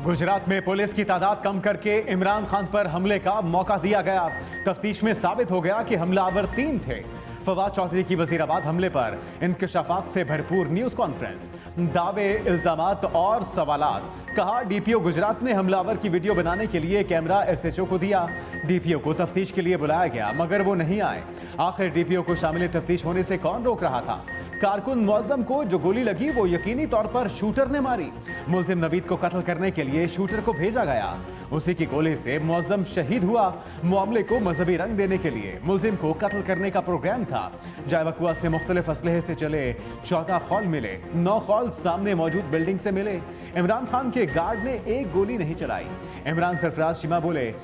गुजरात में पुलिस की तादाद कम करके इमरान खान पर हमले का मौका दिया गया। तफ्तीश में साबित हो गया कि हमलावर 3 थे। फवाद चौधरी की वजीराबाद हमले पर इंकशाफात से भरपूर न्यूज कॉन्फ्रेंस, दावे, इल्जामात और सवालात। कहा, डीपीओ गुजरात ने हमलावर की वीडियो बनाने के लिए कैमरा एसएचओ को दिया। डीपीओ को तफ्तीश के लिए बुलाया गया मगर वो नहीं आए। आखिर डीपीओ को शामिल तफ्तीश होने से कौन रोक रहा था? कारकुन मुअज्जम को जो गोली लगी वो यकीनी तौर पर शूटर ने मारी। मुलजिम नवीद को कत्ल करने के लिए शूटर को भेजा गया। उसी की गोली से मुअज्जम शहीद हुआ। मामले को मजहबी रंग देने के लिए मुलजिम को कत्ल करने का प्रोग्राम था। जायवकुआ से मुख्तलिफ असलहे से चले 14 खौल मिले। 9 खौल सामने मौजूद बिल्डिंग से मिले। इमरान खान के गार्ड ने एक गोली नहीं चलाई। इमरान सरफराज चिमा बोले,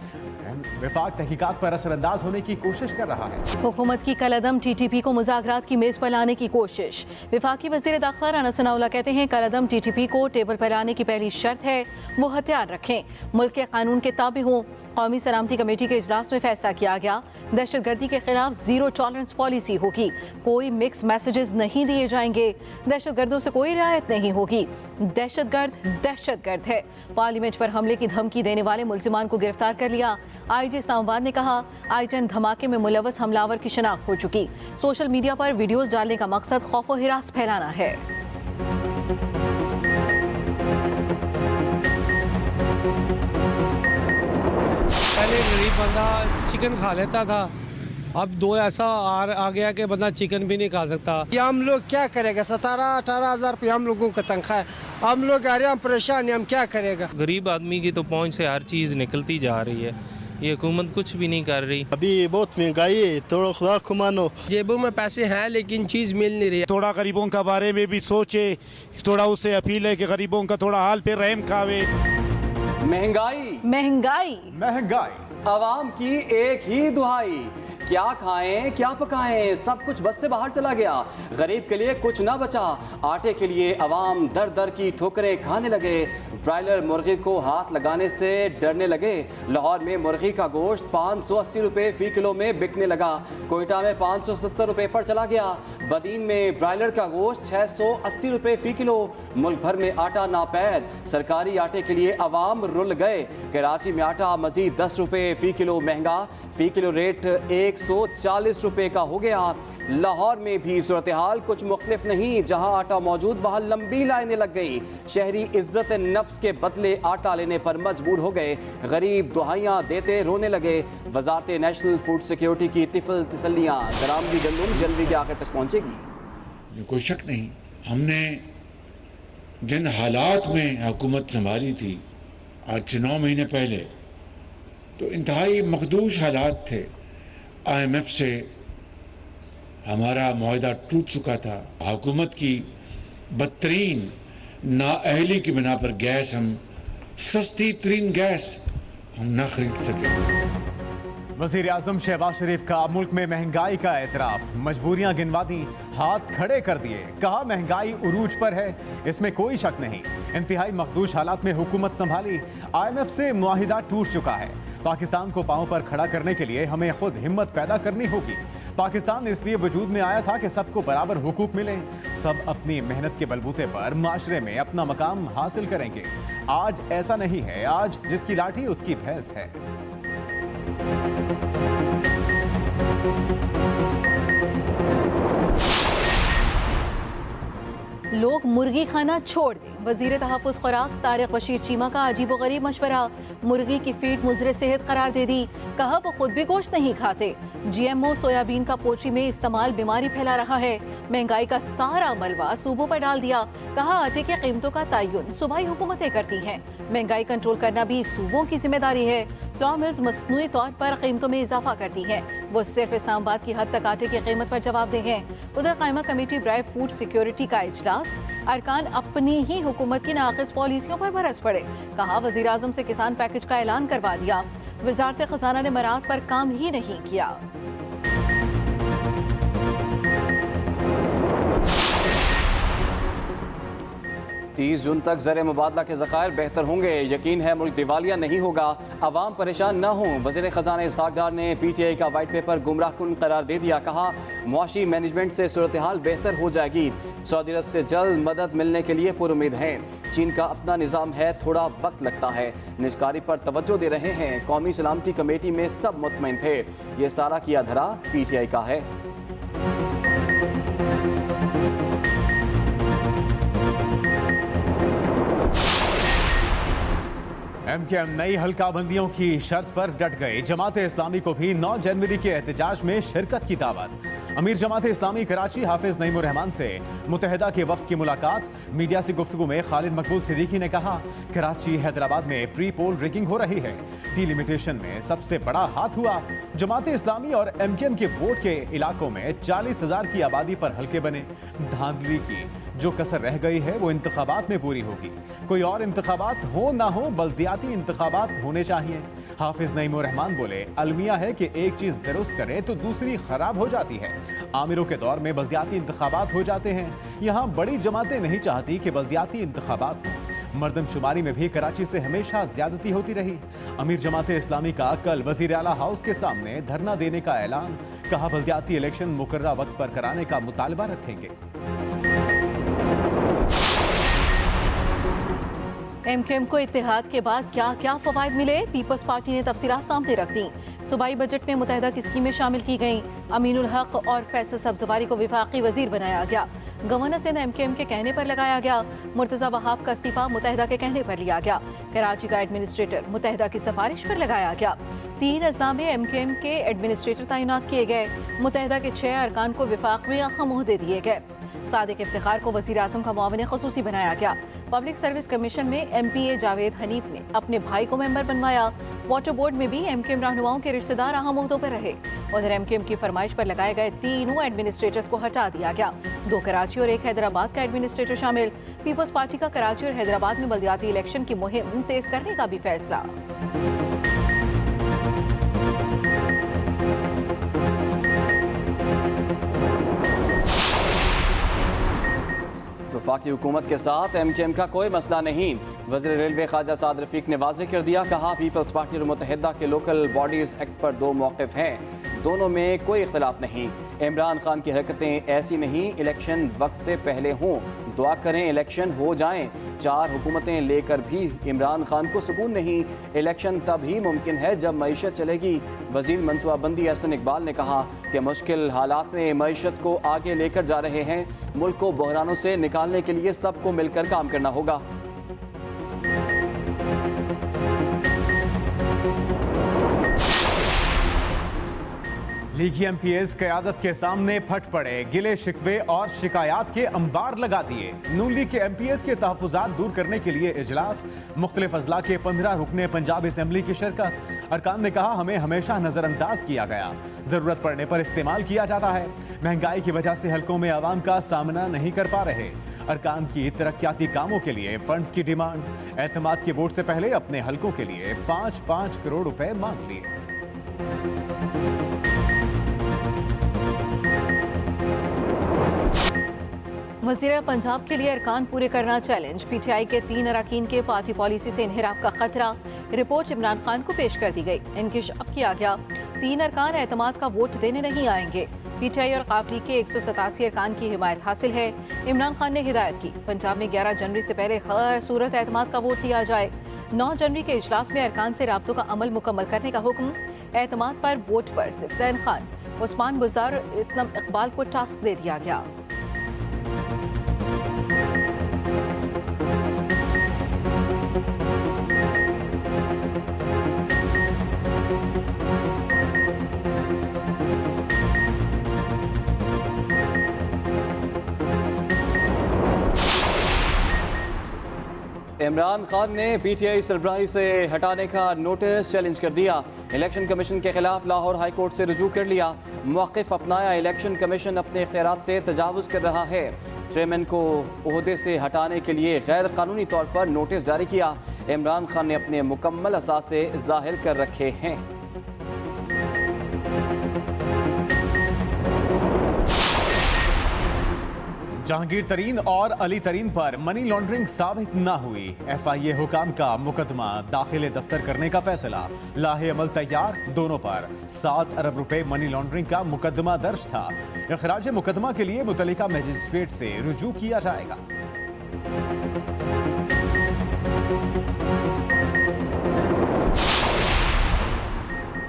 विफाक तहकीकात पर असरअंदाज होने की कोशिश कर रहा है। हुकूमत की कलअदम टीटीपी को मुज़ाकरात की मेज पर लाने की कोशिश। विफाकी वज़ीर दाखिला राना सनाउल्लाह कहते हैं, कलअदम टीटीपी को टेबल पर लाने की पहली शर्त है वो हथियार रखें, मुल्क के कानून के ताबे हों। कौमी सलामती कमेटी के इजलास में फैसला किया गया, दहशतगर्दी के खिलाफ जीरो टॉलरेंस पॉलिसी होगी। कोई मिक्स मैसेजेस नहीं दिए जाएंगे। दहशतगर्दों से कोई रियायत नहीं होगी। दहशतगर्द है। पार्लियामेंट पर हमले की धमकी देने वाले मुल्जिमान को गिरफ्तार कर लिया। आईजी इस्लामाबाद ने कहा, आई-10 धमाके में मुलव्वस हमलावर की शनाख्त हो चुकी। सोशल मीडिया पर वीडियोस डालने का मकसद खौफ व हिरास फैलाना है। पहले गरीब बंदा चिकन खा लेता था, अब दो ऐसा आ गया कि बंदा चिकन भी नहीं खा सकता। ये हम लोग क्या करेगा? 17-18 हज़ार रुपये हम लोगों का तनख्वाह है। हम लोग आ रहे हैं, परेशान हैं, हम क्या करेगा? गरीब आदमी की तो पहुंच से हर चीज़ निकलती जा रही है। ये हुकूमत कुछ भी नहीं कर रही। अभी बहुत महंगाई है, थोड़ा खुदा को मानो। जेबों में पैसे हैं लेकिन चीज़ मिल नहीं रही। थोड़ा गरीबों का बारे में भी सोचे, थोड़ा उससे अपील है कि गरीबों का थोड़ा हाल पे रहम खावे। महंगाई आवाम की एक ही दुहाई, क्या खाएं क्या पकाएं, सब कुछ बस से बाहर चला गया। गरीब के लिए कुछ ना बचा। आटे के लिए अवाम दर दर की ठोकरें खाने लगे। ब्रायलर मुर्गी को हाथ लगाने से डरने लगे। लाहौर में मुर्गी का गोश्त 580 रुपये फ़ी किलो में बिकने लगा। कोयटा में 570 रुपये पर चला गया। बदीन में ब्रायलर का गोश्त 680 रुपये फ़ी किलो। मुल्क भर में आटा नापैद। सरकारी आटे के लिए अवाम रुल गए। कराची में आटा मजीद 10 रुपये फ़ी किलो महंगा। फ़ी किलो रेट 140 रुपये का हो गया। लाहौर में भी सूरत हाल कुछ मुख्तलिफ नहीं। जहां आटा मौजूद वहां लंबी लाइनें लग गई। शहरी इज्जत नफ्स के बदले आटा लेने पर मजबूर हो गए। गरीब दुहाइयां देते रोने लगे। वजारत नेशनल फूड सिक्योरिटी की तिफल तसल्लियां, दरामदी गंदम जनवरी के आखिर तक पहुंचेगी। कोई शक नहीं, हमने जिन हालात में हुकूमत संभाली थी आज से 9 महीने पहले, तो इंतहाई मखदूश हालात थे। IMF से हमारा मुआहदा टूट चुका था। हुकूमत की बदतरीन नाअहली की बिना पर गैस, हम सस्ती तरीन गैस हम ना खरीद सके। वज़ीर आज़म शहबाज शरीफ का मुल्क में महंगाई का एतराफ़, मजबूरियां गिनवा दी, हाथ खड़े कर दिए। कहा, महंगाई उरूज पर है, इसमें कोई शक नहीं। इंतहाई मखदूश हालात में हुकूमत संभाली। IMF से मुआहिदा टूट चुका है। पाकिस्तान को पांव पर खड़ा करने के लिए हमें खुद हिम्मत पैदा करनी होगी। पाकिस्तान इसलिए वजूद में आया था कि सबको बराबर हुकूक मिले। सब अपनी मेहनत के बलबूते पर माशरे में अपना मकाम हासिल करेंगे। आज ऐसा नहीं है। आज जिसकी लाठी उसकी भैंस है। लोग मुर्गी खाना छोड़ दें। वज़ीर तहफ़्फ़ुज़ खुराक तारिक बशीर चीमा का अजीबोगरीब मशवरा। मुर्गी की फीड मुज़र सेहत करार दे दी। कहा, वो खुद भी गोश्त नहीं खाते। GMO सोयाबीन का पोल्ट्री में इस्तेमाल बीमारी फैला रहा है। महंगाई का सारा मलबा सूबों पर डाल दिया। कहा, आटे की कीमतों का तयन सूबाई हुकूमतें करती हैं। महंगाई कंट्रोल करना भी सूबों की जिम्मेदारी है। फ्लॉर मिल्स मसनूई तौर पर कीमतों में इजाफा करती हैं। वो सिर्फ इस्लामाबाद की हद तक आटे की कीमत पर जवाबदेह हैं। उधर कायमा कमेटी बराए फूड सिक्योरिटी का इजलास, अरकान अपनी ही हुकूमत की नाक़िस पॉलिसियों पर बरस पड़े। कहा, वज़ीर आज़म से किसान पैकेज का ऐलान करवा दिया। वज़ारत ख़ज़ाना ने मराद पर काम ही नहीं किया। 30 जून तक ज़र मुबादला के ज़खायर बेहतर होंगे, यकीन है मुल्क दिवालिया नहीं होगा, अवाम परेशान न हों। वज़ीर ख़जाना इसहाक़ डार ने PTI का वाइट पेपर गुमराहकुन करार दे दिया। कहा मुआशी मैनेजमेंट से सूरत हाल बेहतर हो जाएगी। सऊदी अरब से जल्द मदद मिलने के लिए पुरुमीद हैं। चीन का अपना निज़ाम है, थोड़ा वक्त लगता है। निजकारी पर तवज्जो दे रहे हैं। कौमी सलामती कमेटी में सब मुतमईन थे। ये सारा किया धरा PTI का है। MKM नई हल्काबंदियों की शर्त पर डट गए। जमात इस्लामी को भी 9 जनवरी के एहतजाज में शिरकत की दावत। अमीर जमात इस्लामी कराची हाफिज नईमुर रहमान से मुत्तहिदा के वफ्द की मुलाकात। मीडिया से गुफ्तगू में खालिद मकबूल सिद्दीकी ने कहा कराची हैदराबाद में प्री पोल रिगिंग हो रही है। डिलिमिटेशन में सबसे बड़ा हाथ हुआ। जमात इस्लामी और MKM के वोट के इलाकों में 40,000 की आबादी पर हल्के बने। धांधली की जो कसर रह गई है वो इंतखाबात में पूरी होगी। कोई और इंतखाबात हो ना हो, बल्दियाती इंतखाबात होने चाहिए। हाफिज नईमुर रहमान बोले अलमिया है कि एक चीज दुरुस्त करें तो दूसरी खराब हो जाती है। आमिरों के दौर में बल्दियाती इंतखाबात हो जाते हैं। यहाँ बड़ी जमातें नहीं चाहती कि बल्दियाती इंतखाबात हो। मर्दमशुमारी में भी कराची से हमेशा ज्यादती होती रही। अमीर जमात इस्लामी का कल वजीर आला हाउस के सामने धरना देने का ऐलान। कहा बल्दियाती इलेक्शन मुकर्ररा वक्त पर कराने का मुतालबा रखेंगे। MKM को इत्तेहाद के बाद क्या क्या फवायद मिले, पीपल्स पार्टी ने तफसीलात सामने रख दी। सूबाई बजट में मुतहदा की स्कीमें शामिल की गईं। अमीनुल हक और फैसल सब्जवारी को विफाकी वजीर बनाया गया। गवर्नर सिंध MKM के कहने पर लगाया गया। मुर्तजा वहाब का इस्तीफा मुतहदा के कहने पर लिया गया। कराची का एडमिनिस्ट्रेटर मुतहदा की सिफारिश पर लगाया गया। 3 अजला में MKM के एडमिनिस्ट्रेटर तैनात किए गए। मुतहदा के 6 अरकान को विफाक में अहम ओहदे दिए गए। सादिक इफ्तिखार को वज़ीर आज़म का मुआविन ख़ुसूसी बनाया गया। पब्लिक सर्विस कमीशन में MPA जावेद हनीफ ने अपने भाई को मेंबर बनवाया। वाटर बोर्ड में भी MKM रहनुमाओं के रिश्तेदार अहम ओहदों पर रहे। उधर MKM की फरमाइश पर लगाए गए 3 एडमिनिस्ट्रेटर्स को हटा दिया गया। 2 कराची और 1 हैदराबाद का एडमिनिस्ट्रेटर शामिल। पीपल्स पार्टी का कराची और हैदराबाद में बल्दियाती इलेक्शन की मुहिम तेज करने का भी फैसला। वफाकी हुकूमत के साथ MKM का कोई मसला नहीं। वज़ीर रेलवे ख्वाजा साद रफीक ने वाज़ेह कर दिया। कहा पीपल्स पार्टी और मुत्तहिदा के लोकल बॉडीज़ एक्ट पर 2 मौक़िफ़ हैं, दोनों में कोई इख्तिलाफ नहीं। इमरान खान की हरकतें ऐसी नहीं इलेक्शन वक्त से पहले हों। दुआ करें इलेक्शन हो जाएं। 4 हुकूमतें लेकर भी इमरान खान को सुकून नहीं। इलेक्शन तब ही मुमकिन है जब मईशत चलेगी। वज़ीर मनसूबाबंदी एहसन इकबाल ने कहा कि मुश्किल हालात में मईशत को आगे लेकर जा रहे हैं। मुल्क को बहरानों से निकालने के लिए सबको मिलकर काम करना होगा। लीगी MPs क़यादत के सामने फट पड़े। गिले शिकवे और शिकायत के अंबार लगा दिए। नून लीग के MPs के तहफ़्फ़ुज़ात दूर करने के लिए इजलास। मुख्तलिफ अज़ला के 15 रुकने पंजाब असम्बली की शिरकत। अरकान ने कहा हमें हमेशा नज़रअंदाज किया गया, ज़रूरत पड़ने पर इस्तेमाल किया जाता है। महंगाई की वजह से हल्कों में आवाम का सामना नहीं कर पा रहे। अरकान की तरक्याती कामों के लिए फंड्स की डिमांड। एतमाद के वोट से पहले अपने हल्कों के लिए 5-5 करोड़ रुपए मांग लिए। वज़ीर पंजाब के लिए अरकान पूरे करना चैलेंज। PTI के 3 अरकान के पार्टी पॉलिसी से इन्हिराफ का खतरा। रिपोर्ट इमरान खान को पेश कर दी गई। इंकिशाफ किया गया 3 अरकान एतमाद का वोट देने नहीं आएंगे। PTI और काफली के 187 अरकान की हिमायत हासिल है। इमरान खान ने हिदायत की पंजाब में 11 जनवरी से पहले हर सूरत एतमाद का वोट लिया जाए। 9 जनवरी के इजलास में अरकान से राब्तों का अमल मुकम्मल करने का हुक्म। एतमाद पर वोट पर सिफ्तैन खान, उस्मान बुज़दार, इस्लाम इकबाल को टास्क दे दिया गया। इमरान खान ने PTI सरबराही से हटाने का नोटिस चैलेंज कर दिया। इलेक्शन कमीशन के खिलाफ लाहौर हाई कोर्ट से रुजू कर लिया। मौक़िफ़ अपनाया, इलेक्शन कमीशन अपने इख्तियारात से तजावुज़ कर रहा है। चेयरमैन को ओहदे से हटाने के लिए गैर कानूनी तौर पर नोटिस जारी किया। इमरान खान ने अपने मुकम्मल असासे ज़ाहिर कर रखे हैं। जहांगीर तरीन और अली तरीन पर मनी लॉन्ड्रिंग साबित न हुई। FIA हुकाम का मुकदमा दाखिले दफ्तर करने का फैसला। लाहे अमल तैयार, दोनों पर 7 अरब रुपए मनी लॉन्ड्रिंग का मुकदमा दर्ज था। इखराज मुकदमा के लिए मुतल्लिका मजिस्ट्रेट से रुजू किया जाएगा।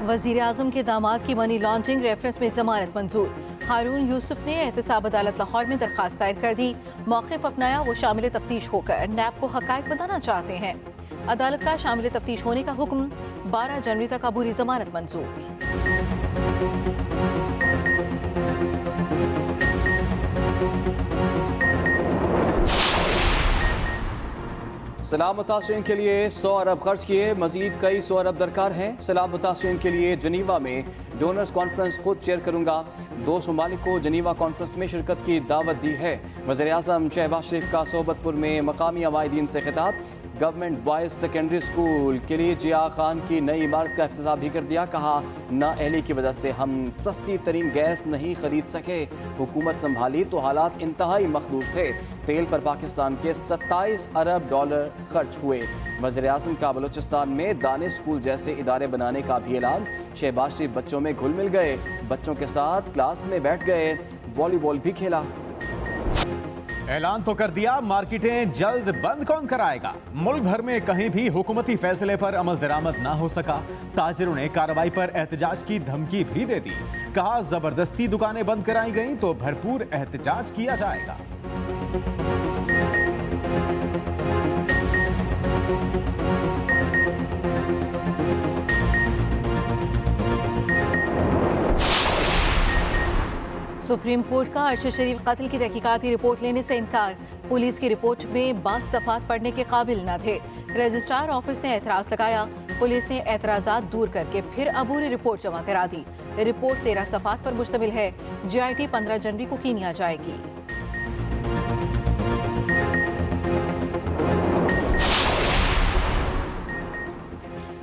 वजीर आजम के दामाद की मनी लॉन्ड्रिंग रेफरेंस में जमानत मंजूर। हारून यूसुफ ने एहतसाब अदालत लाहौर में दरखास्त दायर कर दी। मौक़िफ़ अपनाया, वो शामिल तफ्तीश होकर नैब को हक़ाइक़ बताना चाहते हैं। अदालत का शामिल तफ्तीश होने का हुक्म। 12 जनवरी तक अबूरी जमानत मंजूर। सैलाब मुतासरीन के लिए 100 अरब खर्च किए, मजीद कई 100 अरब दरकार हैं। सैलाब मुतासरीन के लिए जनीवा में डोनर्स कॉन्फ्रेंस खुद चेयर करूंगा। 2 ममालिक को जनीवा कॉन्फ्रेंस में शिरकत की दावत दी है। वज़ीर आज़म शहबाज शरीफ का सोबतपुर में मकामी अवाइदीन से खिताब। गवर्नमेंट बॉयज़ सेकेंडरी स्कूल के लिए जिया खान की नई इमारत का इफ्तिताह भी कर दिया। कहा, नाअहली की वजह से हम सस्ती तरीन गैस नहीं खरीद सके। हुकूमत संभाली तो हालात इंतहाई मखदूश थे। तेल पर पाकिस्तान के 27 अरब डॉलर खर्च हुए। वज़ीर आज़म का बलूचिस्तान में दानिश स्कूल जैसे इदारे बनाने का भी ऐलान। शहबाज शरीफ बच्चों में घुल मिल गए, बच्चों के साथ क्लास में बैठ गए, वॉलीबॉल भी खेला। ऐलान तो कर दिया, मार्केटें जल्द बंद कौन कराएगा। मुल्क भर में कहीं भी हुकूमती फैसले पर अमल दरामद ना हो सका। ताजिरों ने कार्रवाई पर एहतजाज की धमकी भी दे दी। कहा, जबरदस्ती दुकानें बंद कराई गई तो भरपूर एहतजाज किया जाएगा। सुप्रीम कोर्ट का अरशद शरीफ कत्ल की तहकीकाती रिपोर्ट लेने से इनकार। पुलिस की रिपोर्ट में 12 सफ़ात पढ़ने के काबिल न थे। रजिस्ट्रार ऑफिस ने एतराज़ लगाया। पुलिस ने एतराज़ात दूर करके फिर अबूरी रिपोर्ट जमा करा दी। रिपोर्ट 13 सफ़ात पर मुश्तमिल है। GIT 15 जनवरी को कीनिया जाएगी।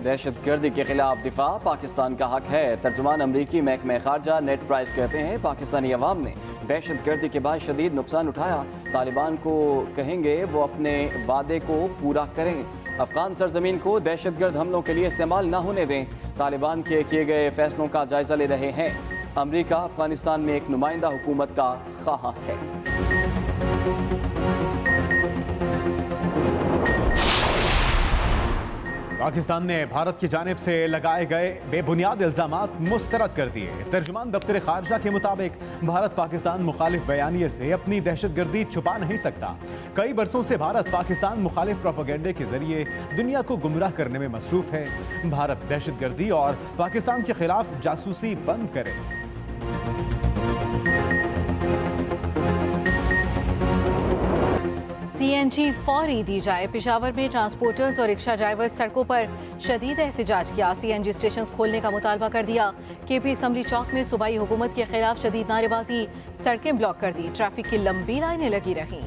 दहशतगर्दी के खिलाफ दिफा पाकिस्तान का हक है। तर्जुमान अमरीकी महकमा खारजा नेट प्राइस कहते हैं, पाकिस्तानी अवाम ने दहशतगर्दी के बाद शदीद नुकसान उठाया। तालिबान को कहेंगे वो अपने वादे को पूरा करें। अफगान सरजमीन को दहशतगर्द हमलों के लिए इस्तेमाल न होने दें। तालिबान के किए गए फैसलों का जायजा ले रहे हैं। अमरीका अफगानिस्तान में एक नुमाइंदा हुकूमत का ख्वाह है। पाकिस्तान ने भारत की जानिब से लगाए गए बेबुनियाद इल्जामात मुस्तरद कर दिए। तर्जुमान दफ्तर खारजा के मुताबिक भारत पाकिस्तान मुखालिफ बयानिए से अपनी दहशतगर्दी छुपा नहीं सकता। कई बरसों से भारत पाकिस्तान मुखालिफ प्रोपेगेंडे के जरिए दुनिया को गुमराह करने में मसरूफ है। भारत दहशतगर्दी और पाकिस्तान के खिलाफ जासूसी बंद करे। CNG फौरी दी जाए। पेशावर में ट्रांसपोर्टर्स और रिक्शा ड्राइवर सड़कों पर शदीद एहतजाज किया। CNG स्टेशन खोलने का मुतालबा कर दिया। KP असम्बली चौक में सूबाई हुकूमत के खिलाफ शदीद नारेबाजी, सड़कें ब्लॉक कर दी। ट्रैफिक की लंबी लाइनें लगी रहीं।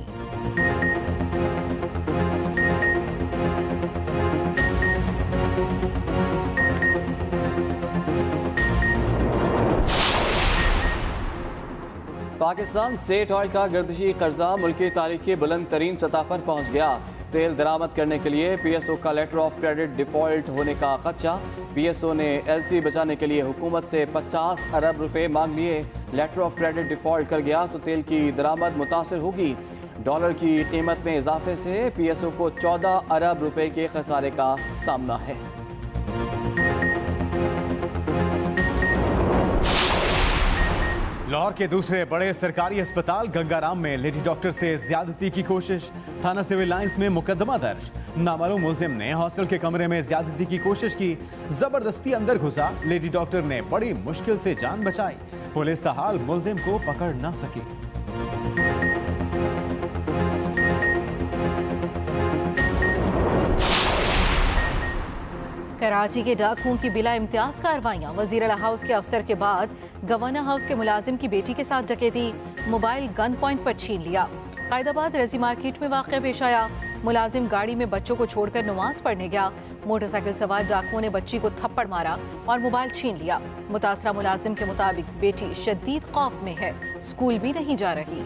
पाकिस्तान स्टेट ऑयल का गर्दिशी कर्जा मुल्क की तारीख की बुलंद तरीन सतह पर पहुँच गया। तेल दरामद करने के लिए PSO का लेटर ऑफ क्रेडिट डिफॉल्ट होने का खदशा। PSO ने LC बचाने के लिए हुकूमत से 50 अरब रुपए मांग लिए। लेटर ऑफ क्रेडिट डिफॉल्ट कर गया तो तेल की दरामद मुतासर होगी। डॉलर की कीमत में इजाफे से PSO को 14 अरब रुपए के खसारे का सामना है। लाहौर के दूसरे बड़े सरकारी अस्पताल गंगाराम में लेडी डॉक्टर से ज्यादती की कोशिश। थाना सिविल लाइंस में मुकदमा दर्ज। नामालूम मुलजिम ने हॉस्टल के कमरे में ज्यादती की कोशिश की। जबरदस्ती अंदर घुसा। लेडी डॉक्टर ने बड़ी मुश्किल से जान बचाई। पुलिस ताहाल मुलजिम को पकड़ ना सकी। कराची के डाकुओं की बिला इम्तियाज कार्रवाइयाँ। वजीर आला हाउस के अफसर के बाद गवर्नर हाउस के मुलाजिम की बेटी के साथ डकैती। मोबाइल गन पॉइंट पर छीन लिया। कायदाबाद रजी मार्केट में वाक़या पेश आया। मुलाजिम गाड़ी में बच्चों को छोड़कर नमाज पढ़ने गया। मोटरसाइकिल सवार डाकुओं ने बच्ची को थप्पड़ मारा और मोबाइल छीन लिया। मुतासरा मुलाजिम के मुताबिक बेटी शदीद खौफ में है, स्कूल भी नहीं जा रही।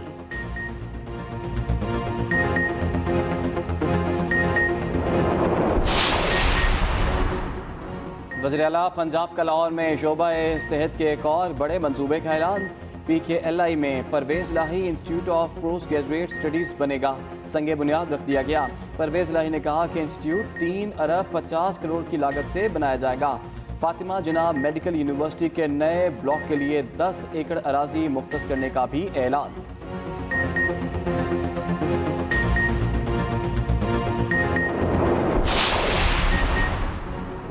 वज़ीर आला पंजाब का लाहौर में शोबा सेहत के एक और बड़े मंसूबे का ऐलान। PKLI में परवेज़ लाही institute of post graduate studies बनेगा, संगे बुनियाद रख दिया गया। परवेज़ लाही ने कहा कि इंस्टीट्यूट 3 अरब 50 करोड़ की लागत से बनाया जाएगा। फातिमा जिना मेडिकल यूनिवर्सिटी के नए ब्लॉक के लिए 10 एकड़ अराजी मुख्तस करने का भी ऐलान।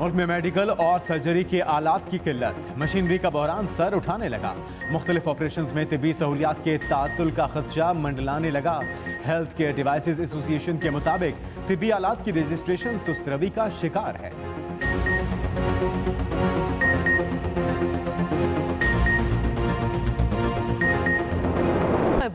मुल्क में मेडिकल और सर्जरी के आलात की किल्लत, मशीनरी का बहरान सर उठाने लगा। मुख्तलिफ ऑपरेशंस में तिब्बी सहूलियात के तातुल का खदशा मंडलाने लगा। हेल्थ केयर डिवाइसेस एसोसिएशन के मुताबिक तिब्बी आलात की रजिस्ट्रेशन सुस्तरवी का शिकार है।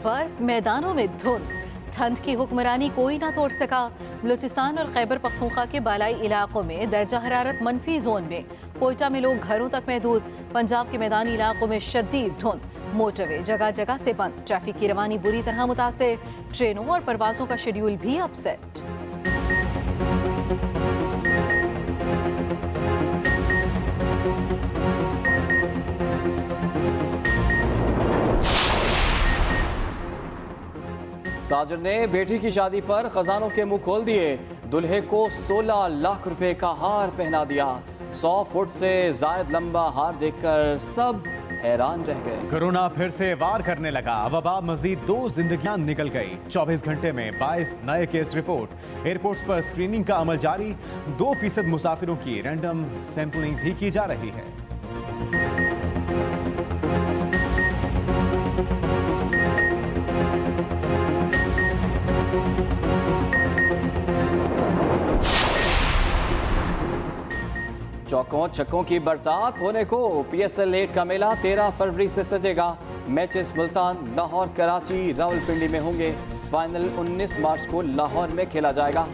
बर्फ, मैदानों में धुंध, ठंड की हुक्मरानी कोई ना तोड़ सका। बलूचिस्तान और खैबर पख्तूनख्वा के बालाई इलाकों में दर्जा हरारत मनफी जोन में। कोयटा में लोग घरों तक महदूद। पंजाब के मैदानी इलाकों में शदीद धुंध, मोटरवे जगह जगह से बंद। ट्रैफिक की रवानी बुरी तरह मुतासिर। ट्रेनों और परवाजों का शेड्यूल भी अपसेट। ताजर ने बेटी की शादी पर खजानों के मुंह खोल दिए। दुल्हे को 16 लाख रुपए का हार पहना दिया। 100 फुट से जायद लंबा हार देखकर सब हैरान रह गए। कोरोना फिर से वार करने लगा। वबा मजीद 2 जिंदगियां निकल गई। 24 घंटे में 22 नए केस रिपोर्ट। एयरपोर्ट्स पर स्क्रीनिंग का अमल जारी। 2% मुसाफिरों की रैंडम सैंपलिंग भी की जा रही है। चौकों छक्कों की बरसात होने को। PSL 8 का मेला 13 फरवरी से सजेगा। मैचेस मुल्तान, लाहौर, कराची, रावलपिंडी में होंगे। फाइनल 19 मार्च को लाहौर में खेला जाएगा।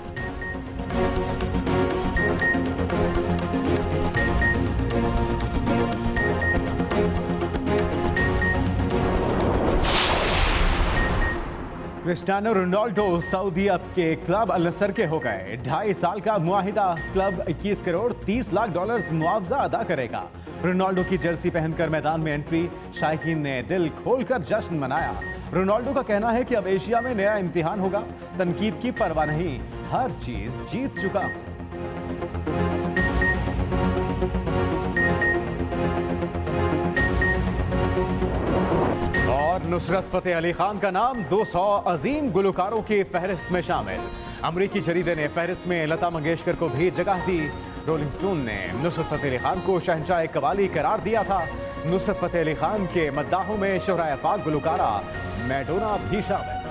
क्रिस्टियानो रोनाल्डो सऊदी अरब के क्लब अल नसर के हो गए। 2.5 साल का मुआहिदा। क्लब 21 करोड़ 30 लाख डॉलर्स मुआवजा अदा करेगा। रोनाल्डो की जर्सी पहनकर मैदान में एंट्री। शायकीन ने दिल खोलकर जश्न मनाया। रोनाल्डो का कहना है कि अब एशिया में नया इम्तिहान होगा। तनकीद की परवाह नहीं, हर चीज जीत चुका। और नुसरत फतेह अली खान का नाम 200 अजीम गुलकारों की फहरिस्त में शामिल। अमरीकी जरीदे ने फहरिस्त में लता मंगेशकर को भी जगह दी। रोलिंग स्टोन ने नुसरत फतेह अली खान को शहंशाह कवाली करार दिया था। नुसरत फतेह अली खान के मद्दाहों में शोहरा-ए-फाक गुलकारा मैडोना भी शामिल।